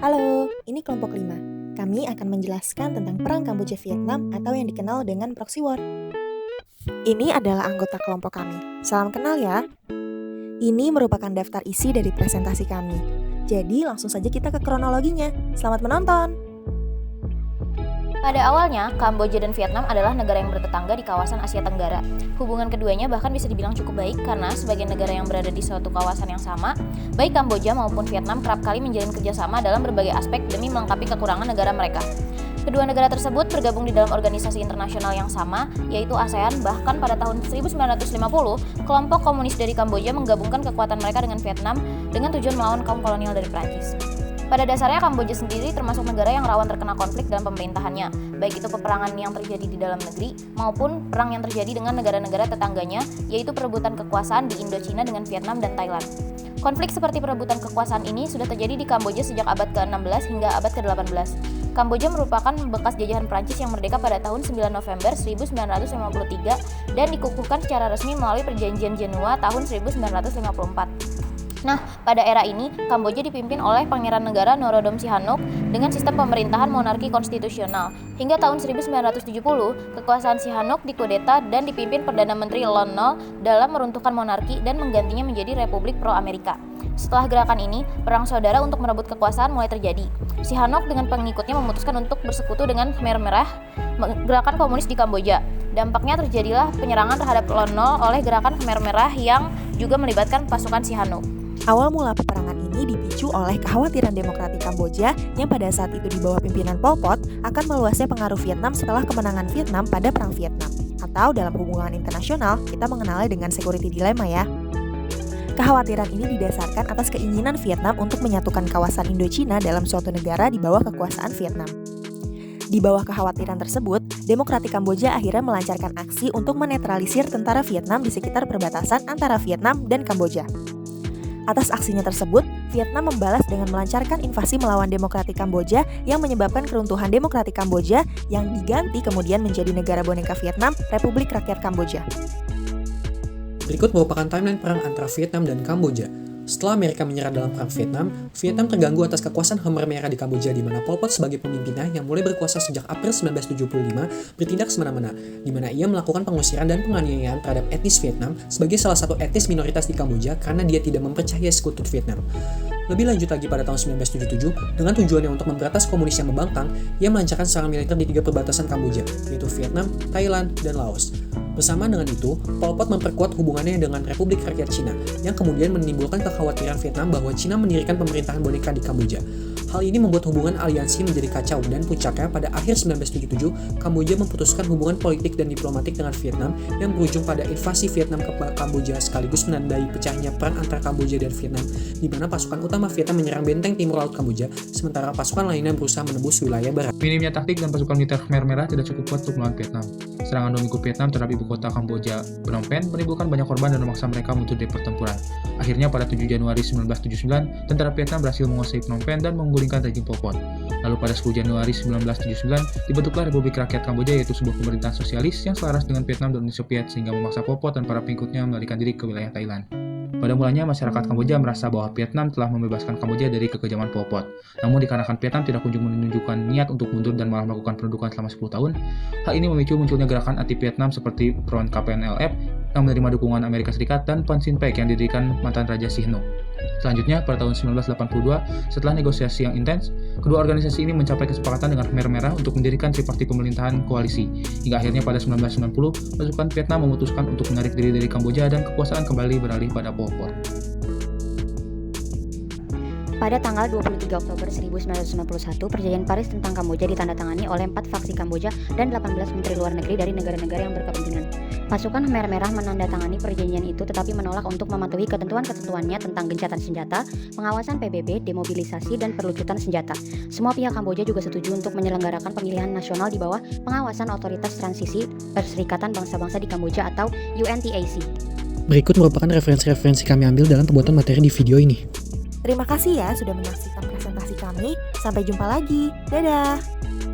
Halo, ini kelompok 5. Kami akan menjelaskan tentang Perang Kamboja-Vietnam atau yang dikenal dengan Proxy War. Ini adalah anggota kelompok kami. Salam kenal ya. Ini merupakan daftar isi dari presentasi kami. Jadi langsung saja kita ke kronologinya. Selamat menonton! Pada awalnya, Kamboja dan Vietnam adalah negara yang bertetangga di kawasan Asia Tenggara. Hubungan keduanya bahkan bisa dibilang cukup baik karena sebagai negara yang berada di suatu kawasan yang sama, baik Kamboja maupun Vietnam kerap kali menjalin kerjasama dalam berbagai aspek demi melengkapi kekurangan negara mereka. Kedua negara tersebut bergabung di dalam organisasi internasional yang sama, yaitu ASEAN. Bahkan pada tahun 1950, kelompok komunis dari Kamboja menggabungkan kekuatan mereka dengan Vietnam dengan tujuan melawan kaum kolonial dari Prancis. Pada dasarnya Kamboja sendiri termasuk negara yang rawan terkena konflik dalam pemerintahannya, baik itu peperangan yang terjadi di dalam negeri maupun perang yang terjadi dengan negara-negara tetangganya, yaitu perebutan kekuasaan di Indochina dengan Vietnam dan Thailand. Konflik seperti perebutan kekuasaan ini sudah terjadi di Kamboja sejak abad ke-16 hingga abad ke-18. Kamboja merupakan bekas jajahan Prancis yang merdeka pada tahun 9 November 1953 dan dikukuhkan secara resmi melalui Perjanjian Jenewa tahun 1954. Nah, pada era ini, Kamboja dipimpin oleh Pangeran Negara Norodom Sihanouk dengan sistem pemerintahan monarki konstitusional. Hingga tahun 1970, kekuasaan Sihanouk dikudeta dan dipimpin Perdana Menteri Lon Nol dalam meruntuhkan monarki dan menggantinya menjadi Republik Pro-Amerika. Setelah gerakan ini, perang saudara untuk merebut kekuasaan mulai terjadi. Sihanouk dengan pengikutnya memutuskan untuk bersekutu dengan Khmer Merah, gerakan komunis di Kamboja. Dampaknya terjadilah penyerangan terhadap Lon Nol oleh gerakan Khmer Merah yang juga melibatkan pasukan Sihanouk. Awal mula peperangan ini dipicu oleh kekhawatiran demokratik Kamboja yang pada saat itu di bawah pimpinan Pol Pot akan meluasnya pengaruh Vietnam setelah kemenangan Vietnam pada Perang Vietnam. Atau dalam hubungan internasional, kita mengenalnya dengan security dilemma ya. Kekhawatiran ini didasarkan atas keinginan Vietnam untuk menyatukan kawasan Indochina dalam suatu negara di bawah kekuasaan Vietnam. Di bawah kekhawatiran tersebut, Demokratik Kamboja akhirnya melancarkan aksi untuk menetralisir tentara Vietnam di sekitar perbatasan antara Vietnam dan Kamboja. Atas aksinya tersebut, Vietnam membalas dengan melancarkan invasi melawan Demokratik Kamboja yang menyebabkan keruntuhan Demokratik Kamboja yang diganti kemudian menjadi negara boneka Vietnam, Republik Rakyat Kamboja. Berikut merupakan timeline perang antara Vietnam dan Kamboja. Setelah Amerika menyerah dalam Perang Vietnam, Vietnam terganggu atas kekuasaan Khmer Merah di Kamboja di mana Pol Pot sebagai pemimpinnya yang mulai berkuasa sejak April 1975 bertindak semena-mena, di mana ia melakukan pengusiran dan penganiayaan terhadap etnis Vietnam sebagai salah satu etnis minoritas di Kamboja karena dia tidak mempercayai sekutu Vietnam. Lebih lanjut lagi pada tahun 1977, dengan tujuannya untuk memberantas komunis yang membangkang, ia melancarkan serangan militer di 3 perbatasan Kamboja, yaitu Vietnam, Thailand, dan Laos. Bersamaan dengan itu, Pol Pot memperkuat hubungannya dengan Republik Rakyat Cina, yang kemudian menimbulkan kekhawatiran Vietnam bahwa Cina mendirikan pemerintahan boneka di Kamboja. Hal ini membuat hubungan aliansi menjadi kacau dan puncaknya pada akhir 1977, Kamboja memutuskan hubungan politik dan diplomatik dengan Vietnam yang berujung pada invasi Vietnam ke Kamboja sekaligus menandai pecahnya perang antara Kamboja dan Vietnam, di mana pasukan utama Vietnam menyerang benteng timur laut Kamboja, sementara pasukan lainnya berusaha menembus wilayah barat. Minimnya taktik dan pasukan militer Khmer Merah tidak cukup kuat untuk melawan Vietnam. Serangan domino Vietnam terhadap ibu kota Kamboja, Phnom Penh, menimbulkan banyak korban dan memaksa mereka mundur dari pertempuran. Akhirnya pada 7 Januari 1979, tentara Vietnam berhasil menguasai Phnom Penh dan menggulingkan rejim Pol Pot. Lalu pada 10 Januari 1979, dibentuklah Republik Rakyat Kamboja, yaitu sebuah pemerintahan sosialis yang selaras dengan Vietnam dan Uni Soviet sehingga memaksa Pol Pot dan para pengikutnya melarikan diri ke wilayah Thailand. Pada mulanya, masyarakat Kamboja merasa bahwa Vietnam telah membebaskan Kamboja dari kekejaman Pol Pot. Namun dikarenakan Vietnam tidak kunjung menunjukkan niat untuk mundur dan malah melakukan pendudukan selama 10 tahun, hal ini memicu munculnya gerakan anti-Vietnam seperti Front KPNLF yang menerima dukungan Amerika Serikat dan Pan Sin Pek yang didirikan mantan Raja Sihanouk. Selanjutnya, pada tahun 1982, setelah negosiasi yang intens, kedua organisasi ini mencapai kesepakatan dengan Khmer Merah untuk mendirikan tripartit pemerintahan koalisi. Hingga akhirnya pada 1990, pasukan Vietnam memutuskan untuk menarik diri dari Kamboja dan kekuasaan kembali beralih pada Pol Pot. Pada tanggal 23 Oktober 1991, Perjanjian Paris tentang Kamboja ditandatangani oleh 4 faksi Kamboja dan 18 menteri luar negeri dari negara-negara yang berkepentingan. Pasukan Khmer Merah menandatangani perjanjian itu tetapi menolak untuk mematuhi ketentuan-ketentuannya tentang gencatan senjata, pengawasan PBB, demobilisasi, dan perlucutan senjata. Semua pihak Kamboja juga setuju untuk menyelenggarakan pemilihan nasional di bawah pengawasan Otoritas Transisi Perserikatan Bangsa-Bangsa di Kamboja atau UNTAC. Berikut merupakan referensi-referensi kami ambil dalam pembuatan materi di video ini. Terima kasih ya sudah menyaksikan presentasi kami. Sampai jumpa lagi. Dadah!